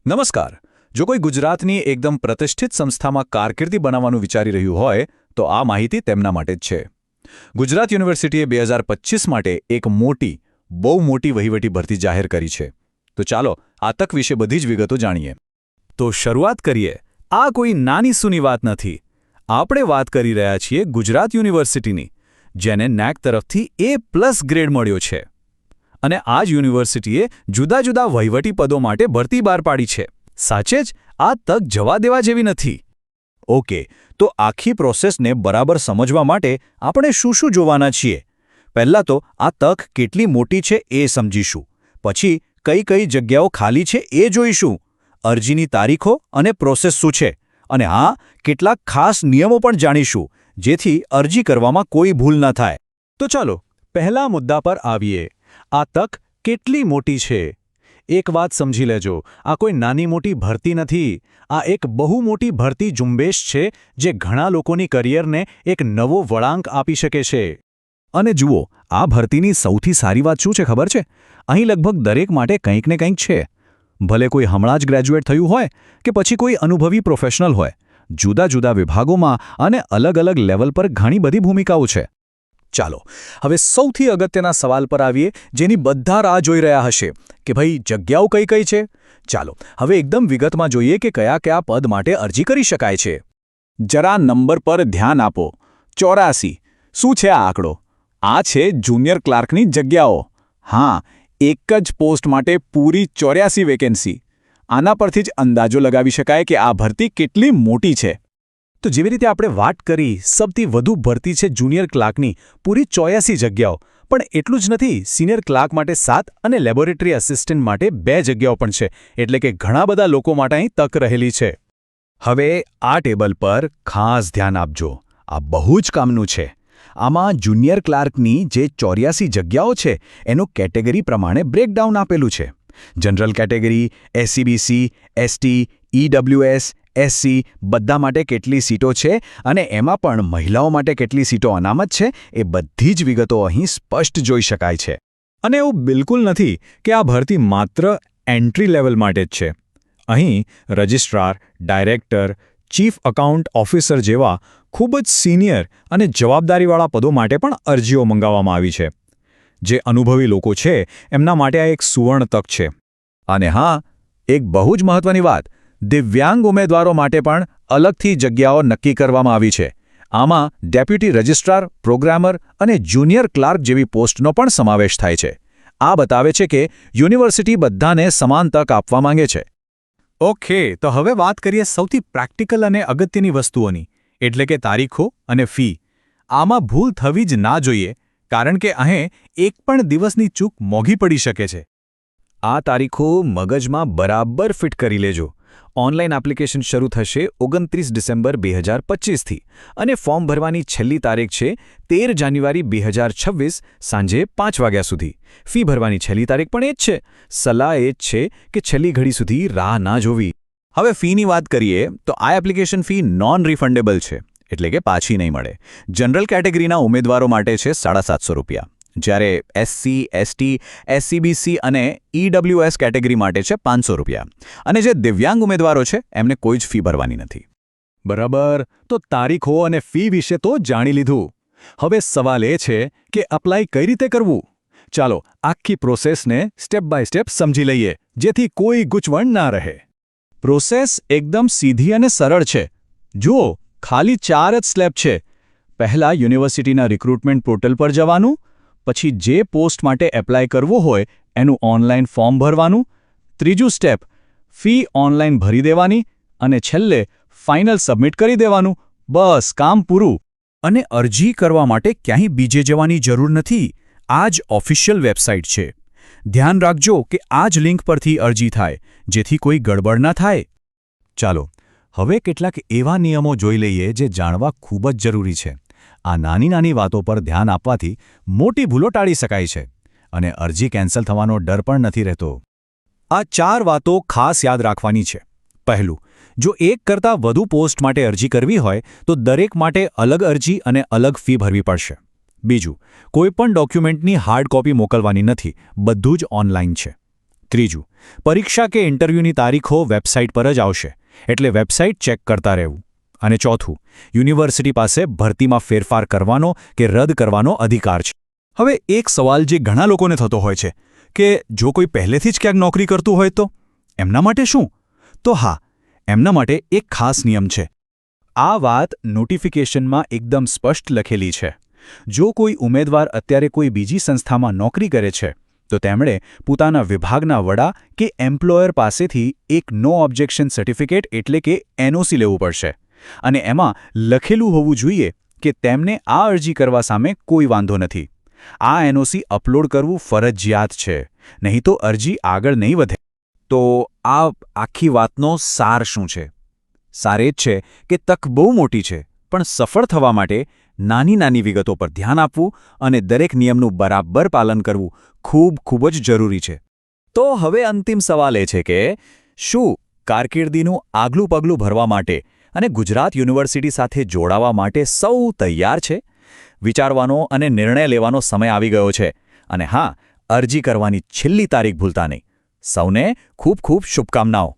નમસ્કાર. જો કોઈ ગુજરાતની એકદમ પ્રતિષ્ઠિત સંસ્થામાં કારકિર્દી બનાવવાનું વિચારી રહ્યું હોય તો આ માહિતી તેમના માટે જ છે. ગુજરાત યુનિવર્સિટીએ 2025 માટે એક બહુ મોટી વહીવટી ભરતી જાહેર કરી છે. તો ચાલો આ તક વિશે બધી જ વિગતો જાણીએ. તો શરૂઆત કરીએ. આ કોઈ નાની સૂની વાત નથી. આપણે વાત કરી રહ્યા છીએ ગુજરાત યુનિવર્સિટીની, જેને NAC તરફથી A+ ગ્રેડ મળ્યો છે. અને આ જ યુનિવર્સિટીએ જુદા જુદા વહીવટી પદો માટે ભરતી બહાર પાડી છે. સાચે જ આ તક જવા દેવા જેવી નથી. ઓકે, તો આખી પ્રોસેસને બરાબર સમજવા માટે આપણે શું જોવાના છીએ? પહેલાં તો આ તક કેટલી મોટી છે એ સમજીશું. પછી કઈ જગ્યાઓ ખાલી છે એ જોઈશું. અરજીની તારીખો અને પ્રોસેસ શું છે. અને હા, કેટલાક ખાસ નિયમો પણ જાણીશું, જેથી અરજી કરવામાં કોઈ ભૂલ ન થાય. તો ચાલો પહેલા મુદ્દા પર આવીએ. આ તક કેટલી મોટી છે? એક વાત સમજી લેજો, આ કોઈ નાની મોટી ભરતી નથી. આ એક બહુ મોટી ભરતી ઝુંબેશ છે, જે ઘણા લોકોની કરિયરને એક નવો વળાંક આપી શકે છે. અને જુઓ, આ ભરતીની સૌથી સારી વાત શું છે ખબર છે? અહીં લગભગ દરેક માટે કંઈક ને કંઈક છે. ભલે કોઈ હમણાં જ ગ્રેજ્યુએટ થયું હોય કે પછી કોઈ અનુભવી પ્રોફેશનલ હોય, જુદા જુદા વિભાગોમાં અને અલગ લેવલ પર ઘણી બધી ભૂમિકાઓ છે. ચાલો હવે સૌથી અગત્યના સવાલ પર આવીએ, જેની બધા રાહ જોઈ રહ્યા હશે કે ભાઈ જગ્યાઓ કઈ છે. ચાલો હવે એકદમ વિગતમાં જોઈએ કે કયા પદ માટે અરજી કરી શકાય છે. જરા નંબર પર ધ્યાન આપો. 84. શું છે આ આંકડો? આ છે જુનિયર ક્લાર્કની જગ્યાઓ. હા, એક જ પોસ્ટ માટે પૂરી 84 વેકેન્સી. આના પરથી જ અંદાજો લગાવી શકાય કે આ ભરતી કેટલી મોટી છે. તો જેવી રીતે આપણે વાત કરી, સૌથી વધુ ભરતી છે જુનિયર ક્લાર્કની, પૂરી 84 જગ્યાઓ. પણ એટલું જ નથી, સિનિયર ક્લાર્ક માટે 7 અને લેબોરેટરી આસિસ્ટન્ટ માટે 2 જગ્યાઓ પણ છે. એટલે કે ઘણા બધા લોકો માટે અહીં તક રહેલી છે. હવે આ ટેબલ પર ખાસ ધ્યાન આપજો. આ બહુ જ કામનું છે. આમાં જુનિયર ક્લાર્કની જે 84 જગ્યાઓ છે એનું કેટેગરી પ્રમાણે બ્રેકડાઉન આપેલું છે. General category, SCBC, ST, EWS, SC બધા માટે કેટલી સીટો છે અને એમાં પણ મહિલાઓ માટે કેટલી સીટો અનામત છે, એ બધી જ વિગતો અહીં સ્પષ્ટ જોઈ શકાય છે. અને એવું બિલકુલ નથી કે આ ભરતી માત્ર એન્ટ્રી લેવલ માટે જ છે. અહીં registrar, director, chief account officer જેવા ખૂબ જ સિનિયર અને જવાબદારીવાળા પદો માટે પણ અરજીઓ મંગાવવામાં આવી છે. જે અનુભવી લોકો છે એમના માટે આ એક સુવર્ણ તક છે. અને હા, એક બહુ જ મહત્વની વાત, દિવ્યાંગ ઉમેદવારો માટે પણ અલગથી જગ્યાઓ નક્કી કરવામાં આવી છે. આમાં ડેપ્યુટી રજિસ્ટ્રાર, પ્રોગ્રામર અને જુનિયર ક્લાર્ક જેવી પોસ્ટનો પણ સમાવેશ થાય છે. આ બતાવે છે કે યુનિવર્સિટી બધાને સમાન તક આપવા માંગે છે. ઓકે, તો હવે વાત કરીએ સૌથી પ્રેક્ટિકલ અને અગત્યની વસ્તુઓની, એટલે કે તારીખો અને ફી. આમાં ભૂલ થવી જ ના જોઈએ, કારણ કે અહીં એક પણ દિવસની ચૂક મોંઘી પડી શકે છે. આ તારીખો મગજમાં બરાબર ફિટ કરી લેજો. ઓનલાઈન એપ્લિકેશન શરૂ થશે 29 ડિસેમ્બર 2025થી અને ફોર્મ ભરવાની છેલ્લી તારીખ છે 13 જાન્યુઆરી 2026 સાંજે 5 વાગ્યા સુધી. ફી ભરવાની છેલ્લી તારીખ પણ એ જ છે. સલાહ એ જ છે કે છેલ્લી ઘડી સુધી રાહ ના જોવી. હવે ફીની વાત કરીએ તો આ એપ્લિકેશન ફી નોન રિફંડેબલ છે, એટલે કે પાછી નહીં મળે. જનરલ કેટેગરીના ઉમેદવારો માટે છે ₹750, જ્યારે SC, ST, SCBC અને EWS કેટેગરી માટે છે ₹500. અને જે દિવ્યાંગ ઉમેદવારો છે એમને કોઈ જ ફી ભરવાની નથી. બરાબર, તો તારીખો અને ફી વિશે તો જાણી લીધું. હવે સવાલ એ છે કે અપ્લાય કઈ રીતે કરવું? ચાલો આખી પ્રોસેસને સ્ટેપ બાય સ્ટેપ સમજી લઈએ, જેથી કોઈ ગૂંચવણ ના રહે. પ્રોસેસ એકદમ સીધી અને સરળ છે. જુઓ, ખાલી 4 જ સ્ટેપ છે. પહેલા યુનિવર્સિટીના રિક્રુટમેન્ટ પોર્ટલ પર જવાનું, પછી જે પોસ્ટ માટે એપ્લાય કરવો હોય એનું ઓનલાઈન ફોર્મ ભરવાનું, ત્રીજું સ્ટેપ ફી ઓનલાઈન ભરી દેવાની, અને છેલ્લે ફાઇનલ સબમિટ કરી દેવાનું. બસ કામ પૂરું. અને અરજી કરવા માટે ક્યાંય બીજે જવાની જરૂર નથી. આ જ ઓફિશિયલ વેબસાઇટ છે. ધ્યાન રાખજો કે આ જ લિંક પરથી અરજી થાય, જેથી કોઈ ગડબડ ના થાય. ચાલો હવે કેટલાક એવા નિયમો જોઈ લઈએ જે જાણવા ખૂબ જ જરૂરી છે. આ નાની વાતો પર ધ્યાન આપવાથી મોટી ભૂલો ટાળી શકાય છે અને અરજી કેન્સલ થવાનો ડર પણ નથી રહેતો. આ 4 વાતો ખાસ યાદ રાખવાની છે. પહેલું, જો એક કરતાં વધુ પોસ્ટ માટે અરજી કરવી હોય તો દરેક માટે અલગ અરજી અને અલગ ફી ભરવી પડશે. બીજું, કોઈપણ ડોક્યુમેન્ટની હાર્ડ કોપી મોકલવાની નથી, બધું જ ઓનલાઈન છે. ત્રીજું, પરીક્ષા કે ઇન્ટરવ્યૂની તારીખો વેબસાઇટ પર જ આવશે, એટલે વેબસાઇટ ચેક કરતા રહેવું. અને ચોથું, યુનિવર્સિટી પાસે ભરતીમાં ફેરફાર કરવાનો કે રદ કરવાનો અધિકાર છે. હવે એક સવાલ જે ઘણા લોકોને થતો હોય છે કે જો કોઈ પહેલેથી જ ક્યાંક નોકરી કરતું હોય તો એમના માટે શું? તો હા, એમના માટે એક ખાસ નિયમ છે. આ વાત નોટિફિકેશનમાં એકદમ સ્પષ્ટ લખેલી છે. જો કોઈ ઉમેદવાર અત્યારે કોઈ બીજી સંસ્થામાં નોકરી કરે છે તો તેમણે પોતાના વિભાગના વડા કે એમ્પ્લોયર પાસેથી એક નો ઓબ્જેક્શન સર્ટિફિકેટ એટલે કે NOC લેવું પડશે. અને એમાં લખેલું હોવું જોઈએ કે તેમને આ અરજી કરવા સામે કોઈ વાંધો નથી. આ NOC અપલોડ કરવું ફરજિયાત છે, નહીં તો અરજી આગળ નહીં વધે. તો આ આખી વાતનો સાર શું છે? સાર એ જ છે કે તક બહુ મોટી છે, પણ સફળ થવા માટે નાની નાની વિગતો પર ધ્યાન આપવું અને દરેક નિયમનું બરાબર પાલન કરવું ખૂબ જ જરૂરી છે. તો હવે અંતિમ સવાલ એ છે કે શું કારકિર્દીનું આગલું પગલું ભરવા માટે અને ગુજરાત યુનિવર્સિટી સાથે જોડાવા માટે સૌ તૈયાર છે? વિચારવાનો અને નિર્ણય લેવાનો સમય આવી ગયો છે. અને હા, અરજી કરવાની છેલ્લી તારીખ ભૂલતા નહીં. સૌને ખૂબ શુભકામનાઓ.